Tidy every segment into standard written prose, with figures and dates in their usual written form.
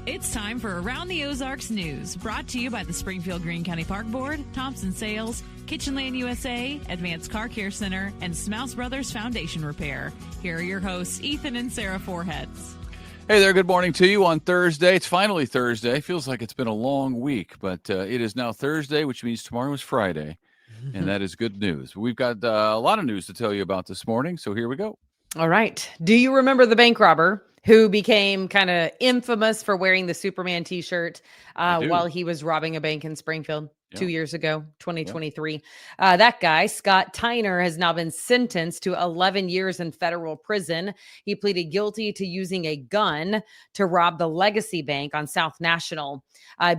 It's time for Around the Ozarks News, brought to you by the Springfield Greene County Park Board, Thompson Sales, Kitchenland USA, Advanced Car Care Center, and Smouse Brothers Foundation Repair. Here are your hosts, Ethan and Sarah Foreheads. Hey there, good morning to you on Thursday. It's finally Thursday. Feels like it's been a long week, but it is now Thursday, which means tomorrow is Friday, and that is good news. We've got a lot of news to tell you about this morning, so here we go. All right. Do you remember the bank robber who became kind of infamous for wearing the Superman T-shirt while he was robbing a bank in Springfield 2 years ago, 2023? That guy, Scott Tyner, has now been sentenced to 11 years in federal prison. He pleaded guilty to using a gun to rob the Legacy Bank on South National.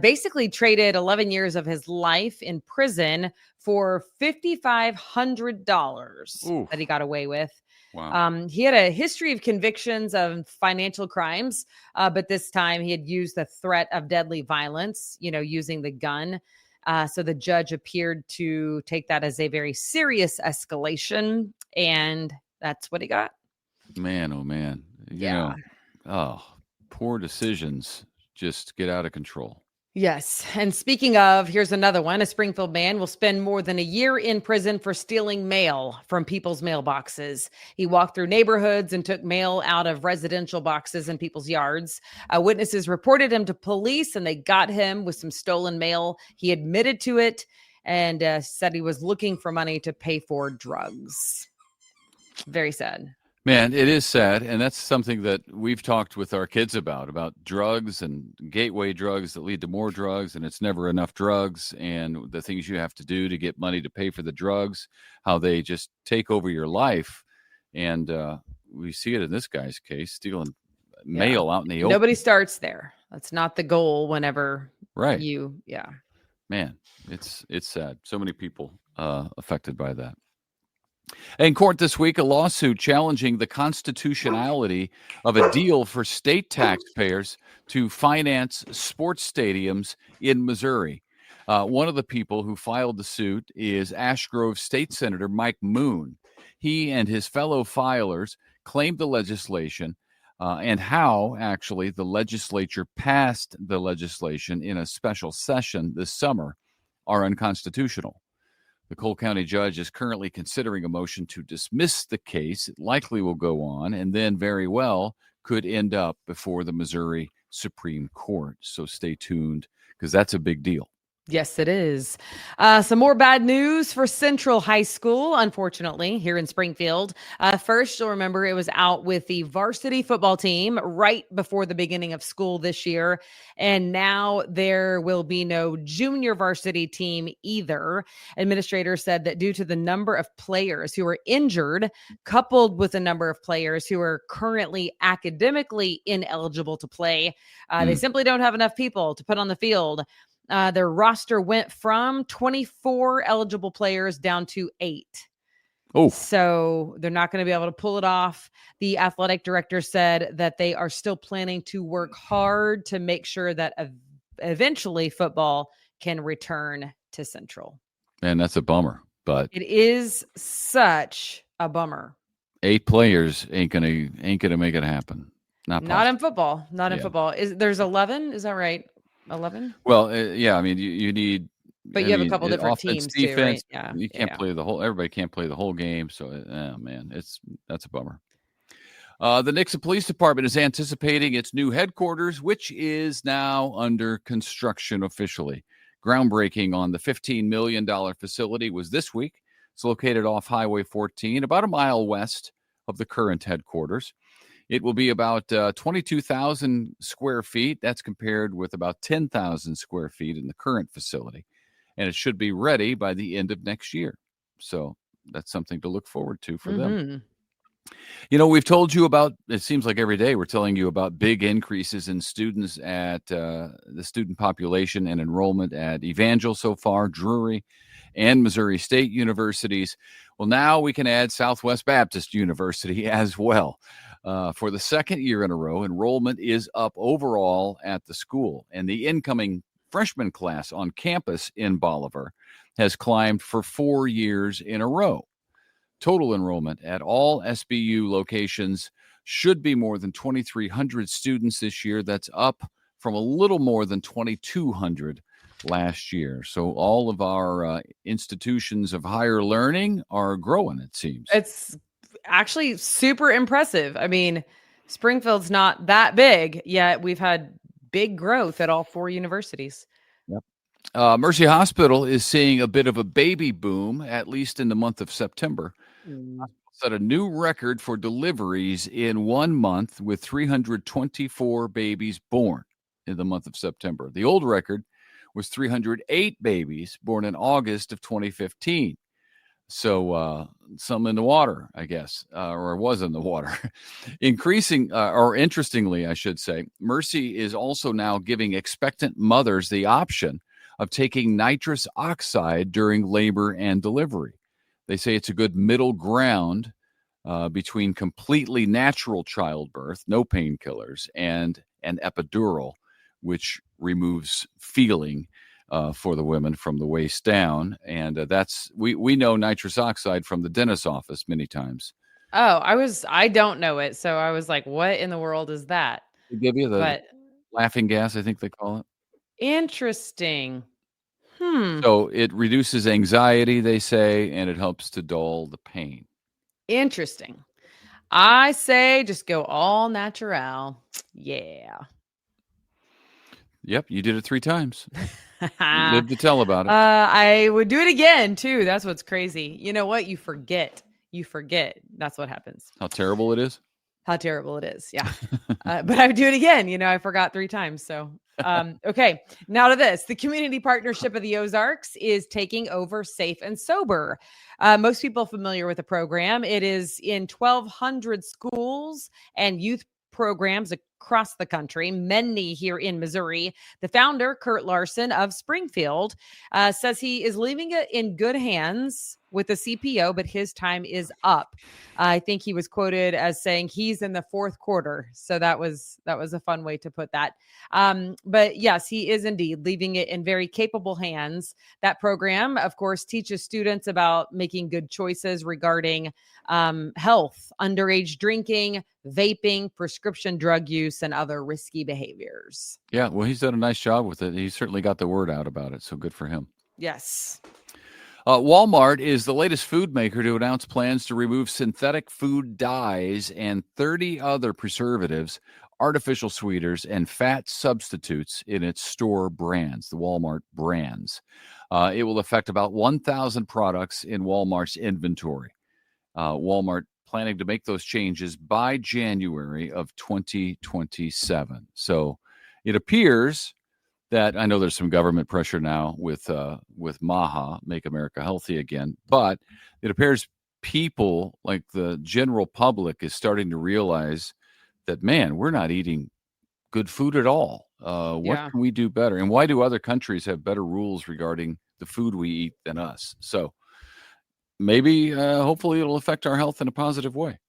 Basically traded 11 years of his life in prison for $5,500 that he got away with. Wow. He had a history of convictions of financial crimes, but this time he had used the threat of deadly violence, using the gun. So the judge appeared to take that as a very serious escalation, and that's what he got. Man, oh man. Poor decisions just get out of control. Yes. And speaking of, here's another one. A Springfield man will spend more than a year in prison for stealing mail from people's mailboxes. He walked through neighborhoods and took mail out of residential boxes in people's yards. Witnesses reported him to police, and they got him with some stolen mail. He admitted to it and said he was looking for money to pay for drugs. Very sad. Man, it is sad, and that's something that we've talked with our kids about drugs and gateway drugs that lead to more drugs, and it's never enough drugs, and the things you have to do to get money to pay for the drugs, how they just take over your life. And we see it in this guy's case, stealing mail out in the open. Nobody starts there. That's not the goal whenever you. Man, it's sad. So many people affected by that. In court this week, a lawsuit challenging the constitutionality of a deal for state taxpayers to finance sports stadiums in Missouri. One of the people who filed the suit is Ash Grove State Senator Mike Moon. He and his fellow filers claimed the legislation and how, actually, the legislature passed the legislation in a special session this summer are unconstitutional. The Cole County judge is currently considering a motion to dismiss the case. It likely will go on and then very well could end up before the Missouri Supreme Court. So stay tuned because that's a big deal. Yes, it is. Some more bad news for Central High School, unfortunately, here in Springfield. First, you'll remember it was out with the varsity football team right before the beginning of school this year. And now there will be no junior varsity team either. Administrators said that due to the number of players who are injured, coupled with the number of players who are currently academically ineligible to play, they simply don't have enough people to put on the field. Their roster went from 24 eligible players down to 8. Oh, so they're not going to be able to pull it off. The athletic director said that they are still planning to work hard to make sure that eventually football can return to Central. Man, that's a bummer, but it is such a bummer. 8 players ain't gonna make it happen. Not in football. In football. There's 11? Is that right? 11? Well, I mean, you need, but you have a couple different teams defense, too, right? Yeah, you can't play everybody can't play the whole game. So, man, that's a bummer. The Nixa Police Department is anticipating its new headquarters, which is now under construction officially. Groundbreaking on the $15 million facility was this week. It's located off Highway 14, about a mile west of the current headquarters. It will be about 22,000 square feet. That's compared with about 10,000 square feet in the current facility. And it should be ready by the end of next year. So that's something to look forward to for them. We've told you about, it seems like every day we're telling you about big increases in students at the student population and enrollment at Evangel so far, Drury, and Missouri State Universities. Well, now we can add Southwest Baptist University as well. For the second year in a row, enrollment is up overall at the school, and the incoming freshman class on campus in Bolivar has climbed for 4 years in a row. Total enrollment at all SBU locations should be more than 2,300 students this year. That's up from a little more than 2,200 last year. So all of our institutions of higher learning are growing, it seems. It's actually super impressive. I mean, Springfield's not that big, yet we've had big growth at all 4 universities. Yep. Mercy Hospital is seeing a bit of a baby boom, at least in the month of September. Set a new record for deliveries in 1 month with 324 babies born in the month of September. The old record was 308 babies born in August of 2015. So some in the water, I guess, or was in the water. Interestingly, I should say, Mercy is also now giving expectant mothers the option of taking nitrous oxide during labor and delivery. They say it's a good middle ground between completely natural childbirth, no painkillers, and an epidural, which removes feeling for the women from the waist down. And we know nitrous oxide from the dentist's office many times. Oh, I don't know it. So I was like, what in the world is that? They give you the laughing gas, I think they call it. Interesting. So it reduces anxiety, they say, and it helps to dull the pain. Interesting. I say just go all natural. Yeah. Yep, you did it 3 times. You live to tell about it. I would do it again, too. That's what's crazy. You know what? You forget. That's what happens. How terrible it is? How terrible it is. Yeah. But I would do it again. I forgot 3 times. So, okay. Now to this. The Community Partnership of the Ozarks is taking over Safe and Sober. Most people familiar with the program. It is in 1,200 schools and youth programs across the country, many here in Missouri. The founder, Kurt Larson of Springfield, says he is leaving it in good hands with the CPO, but his time is up. I think he was quoted as saying he's in the 4th quarter. So that was a fun way to put that. But yes, he is indeed leaving it in very capable hands. That program, of course, teaches students about making good choices regarding health, underage drinking, vaping, prescription drug use, and other risky behaviors. Yeah, well, he's done a nice job with it. He certainly got the word out about it. So good for him. Yes. Walmart is the latest food maker to announce plans to remove synthetic food dyes and 30 other preservatives, artificial sweeteners, and fat substitutes in its store brands, the Walmart brands. It will affect about 1,000 products in Walmart's inventory. Walmart planning to make those changes by January of 2027. So it appears that, I know there's some government pressure now with MAHA, Make America Healthy Again, but it appears people like the general public is starting to realize that, man, we're not eating good food at all. What can we do better? And why do other countries have better rules regarding the food we eat than us? So maybe, hopefully it'll affect our health in a positive way.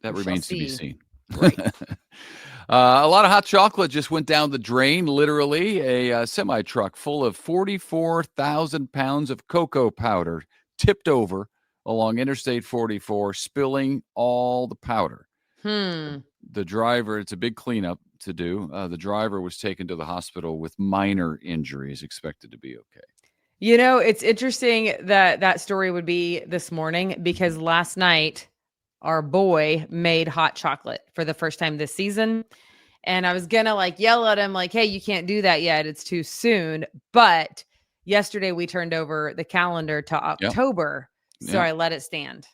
That remains to be seen. Right. A lot of hot chocolate just went down the drain, literally. A semi-truck full of 44,000 pounds of cocoa powder tipped over along Interstate 44, spilling all the powder. The driver, it's a big cleanup to do. The driver was taken to the hospital with minor injuries, expected to be okay. It's interesting that story would be this morning because last night our boy made hot chocolate for the first time this season. And I was going to yell at him hey, you can't do that yet. It's too soon. But yesterday we turned over the calendar to October. Yep. So I let it stand.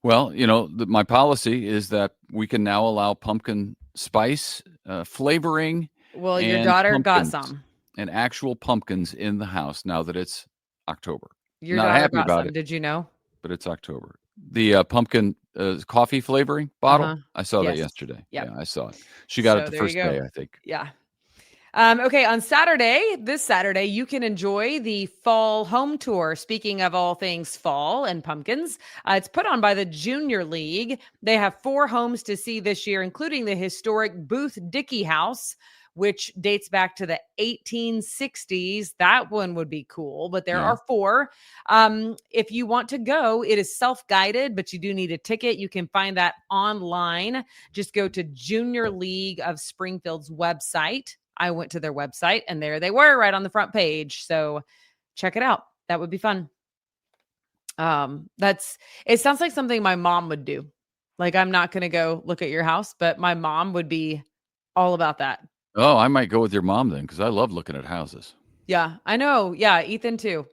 Well, my policy is that we can now allow pumpkin spice flavoring. Well, your daughter got some. And actual pumpkins in the house now that it's October. Your Not daughter happy got about some. it. Did you know? But it's October. The pumpkin coffee flavoring bottle. I saw that yesterday. Yep. Yeah, I saw it. She got it the first day, I think. Yeah. Okay, on this Saturday, you can enjoy the fall home tour. Speaking of all things fall and pumpkins, it's put on by the Junior League. They have 4 homes to see this year, including the historic Booth Dickey House, which dates back to the 1860s. That one would be cool, but there Yeah. are 4. If you want to go, it is self-guided, but you do need a ticket. You can find that online. Just go to Junior League of Springfield's website. I went to their website and there they were right on the front page. So check it out. That would be fun. It sounds like something my mom would do. Like, I'm not going to go look at your house, but my mom would be all about that. Oh, I might go with your mom then, because I love looking at houses. Yeah, I know. Yeah, Ethan too.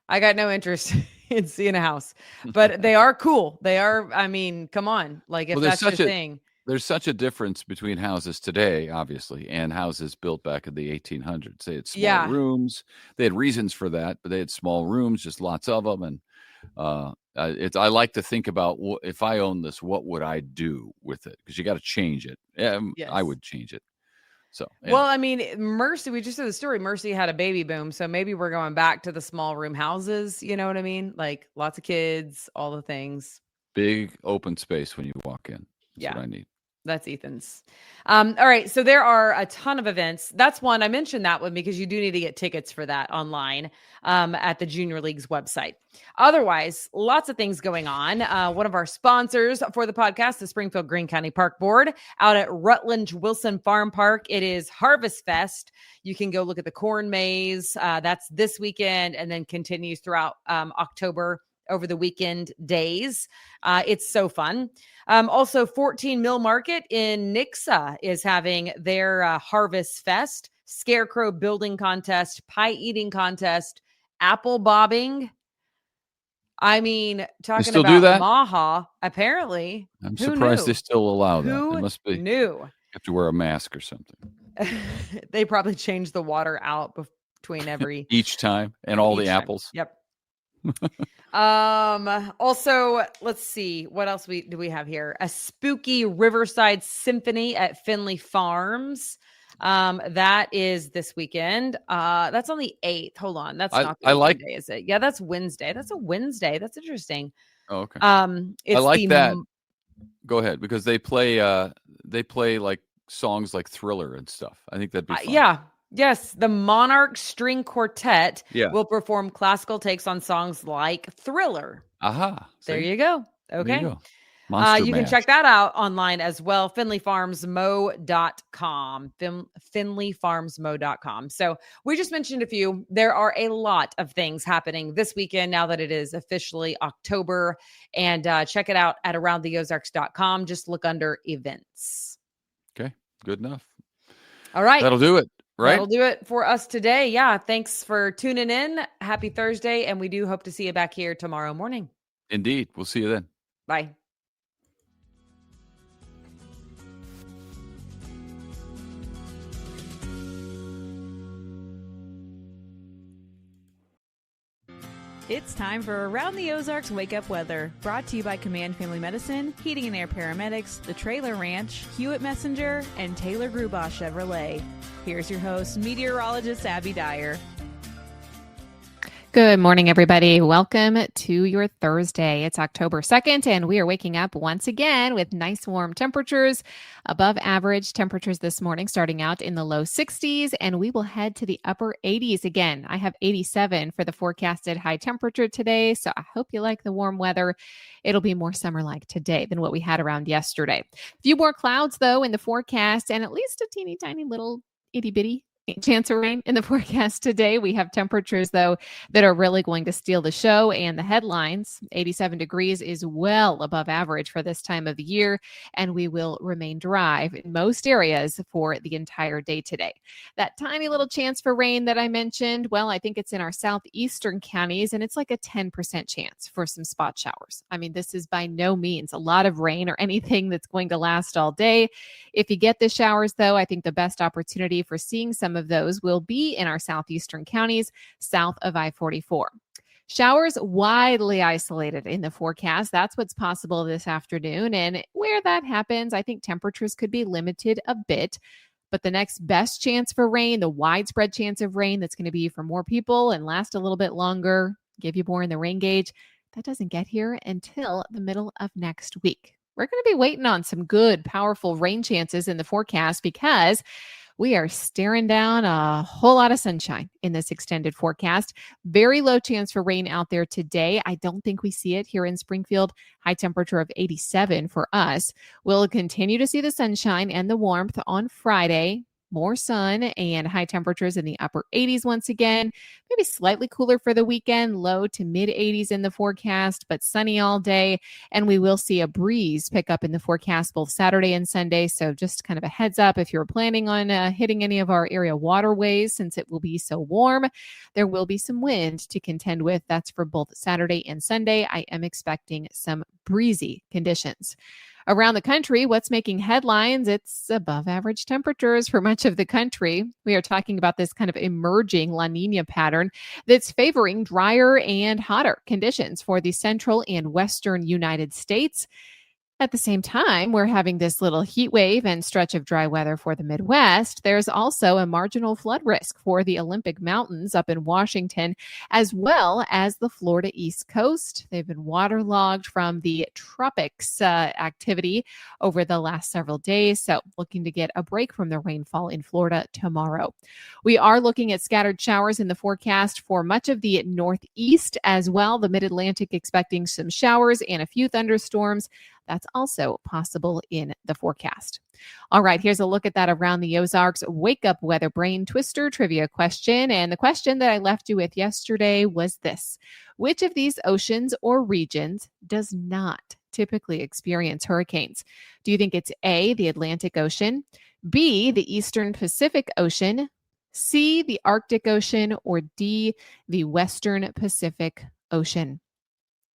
I got no interest in seeing a house, but they are cool. They are, I mean, come on. Like, if that's your thing. There's such a difference between houses today, obviously, and houses built back in the 1800s. They had small rooms. They had reasons for that, but they had small rooms, just lots of them. And I like to think about, if I own this, what would I do with it? Because you got to change it. Yeah, Yes. I would change it. So, well, I mean, Mercy, we just did the story. Mercy had a baby boom. So maybe we're going back to the small room houses. You know what I mean? Like, lots of kids, all the things. Big open space when you walk in. That's what I need. That's Ethan's. All right. So there are a ton of events. That's one. I mentioned that one because you do need to get tickets for that online at the Junior League's website. Otherwise, lots of things going on. One of our sponsors for the podcast, the Springfield Greene County Park Board, out at Rutledge Wilson Farm Park. It is Harvest Fest. You can go look at the corn maze. That's this weekend and then continues throughout October over the weekend days. It's so fun. Also, 14 Mill Market in Nixa is having their Harvest Fest, Scarecrow Building Contest, Pie Eating Contest, Apple Bobbing. I mean, talking about Maha, apparently. I'm surprised they still allow that. Who It must be knew? You have to wear a mask or something. They probably change the water out between every each time and all the apples. Yep. Also, let's see what else do we have here. A spooky Riverside Symphony at Finley Farms. That is this weekend. That's on the 8th. Hold on. That's not the day, is it? Yeah, that's Wednesday. That's a Wednesday. That's interesting. Oh, okay. I like that. Go ahead, because they play like songs like Thriller and stuff. I think that'd be fun. Yeah. Yes, the Monarch String Quartet will perform classical takes on songs like Thriller. Aha. There you go. Okay. There you go. You can check that out online as well. FinleyFarmsMo.com. FinleyFarmsMo.com. So we just mentioned a few. There are a lot of things happening this weekend now that it is officially October. And check it out at AroundTheOzarks.com. Just look under events. Okay. Good enough. All right. That'll do it. Right. That'll do it for us today. Yeah. Thanks for tuning in. Happy Thursday. And we do hope to see you back here tomorrow morning. Indeed. We'll see you then. Bye. It's time for Around the Ozarks Wake Up Weather, brought to you by Command Family Medicine, Heating and Air Paramedics, The Trailer Ranch, Hewitt Messenger, and Taylor Grubaugh Chevrolet. Here's your host, meteorologist Abby Dyer. Good morning, everybody. Welcome to your Thursday. It's October 2nd, and we are waking up once again with nice warm temperatures, above average temperatures this morning, starting out in the low 60s, and we will head to the upper 80s again. I have 87 for the forecasted high temperature today, so I hope you like the warm weather. It'll be more summer-like today than what we had around yesterday. A few more clouds, though, in the forecast, and at least a teeny tiny little itty-bitty chance of rain in the forecast today. We have temperatures, though, that are really going to steal the show and the headlines. 87 degrees is well above average for this time of the year, and we will remain dry in most areas for the entire day today. That tiny little chance for rain that I mentioned, well, I think it's in our southeastern counties, and it's like a 10% chance for some spot showers. I mean, this is by no means a lot of rain or anything that's going to last all day. If you get the showers, though, I think the best opportunity for seeing some of those will be in our southeastern counties south of I-44. Showers widely isolated in the forecast. That's what's possible this afternoon. And where that happens, I think temperatures could be limited a bit. But the next best chance for rain, the widespread chance of rain that's going to be for more people and last a little bit longer, give you more in the rain gauge, that doesn't get here until the middle of next week. We're going to be waiting on some good, powerful rain chances in the forecast because we are staring down a whole lot of sunshine in this extended forecast. Very low chance for rain out there today. I don't think we see it here in Springfield. High temperature of 87 for us. We'll continue to see the sunshine and the warmth on Friday. More sun and high temperatures in the upper 80s once again. Maybe slightly cooler for the weekend, low to mid 80s in the forecast, but sunny all day. And we will see a breeze pick up in the forecast both Saturday and Sunday. So just kind of a heads up if you're planning on hitting any of our area waterways, since it will be so warm, there will be some wind to contend with. That's for both Saturday and Sunday. I am expecting some breezy conditions. Around the country, what's making headlines? It's above average temperatures for much of the country. We are talking about this kind of emerging La Nina pattern that's favoring drier and hotter conditions for the central and western United States. At the same time, we're having this little heat wave and stretch of dry weather for the Midwest. There's also a marginal flood risk for the Olympic Mountains up in Washington, as well as the Florida East Coast. They've been waterlogged from the tropics activity over the last several days. So looking to get a break from the rainfall in Florida tomorrow. We are looking at scattered showers in the forecast for much of the Northeast as well. The Mid-Atlantic expecting some showers and a few thunderstorms. That's also possible in the forecast. All right, here's a look at that around the Ozarks Wake Up Weather Brain Twister trivia question. And the question that I left you with yesterday was this: which of these oceans or regions does not typically experience hurricanes? Do you think it's A, the Atlantic Ocean, B, the Eastern Pacific Ocean, C, the Arctic Ocean, or D, the Western Pacific Ocean?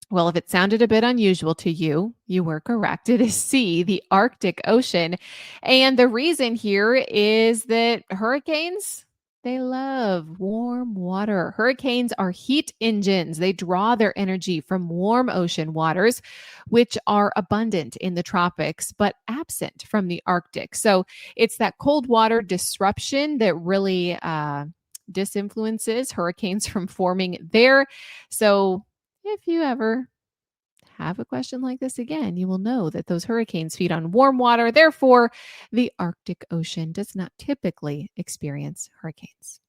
Well, if it sounded a bit unusual to you, you were correct. It is C, the Arctic Ocean. And the reason here is that hurricanes, they love warm water. Hurricanes are heat engines. They draw their energy from warm ocean waters, which are abundant in the tropics, but absent from the Arctic. So it's that cold water disruption that really disinfluences hurricanes from forming there. So if you ever have a question like this again, you will know that those hurricanes feed on warm water. Therefore, the Arctic Ocean does not typically experience hurricanes.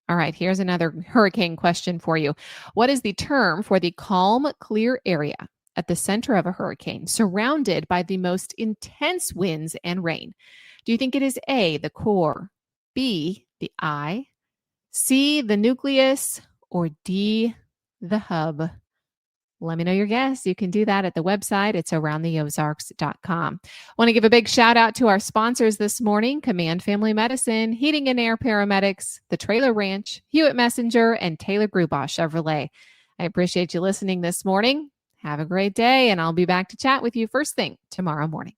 All right, here's another hurricane question for you. What is the term for the calm, clear area at the center of a hurricane, surrounded by the most intense winds and rain? Do you think it is A, the core, B, the eye, C, the nucleus, or D, the hub? Let me know your guess. You can do that at the website. It's aroundtheozarks.com. Want to give a big shout out to our sponsors this morning: Command Family Medicine, Heating and Air Paramedics, The Trailer Ranch, Hewitt Messenger, and Taylor Grubaugh Chevrolet. I appreciate you listening this morning. Have a great day, and I'll be back to chat with you first thing tomorrow morning.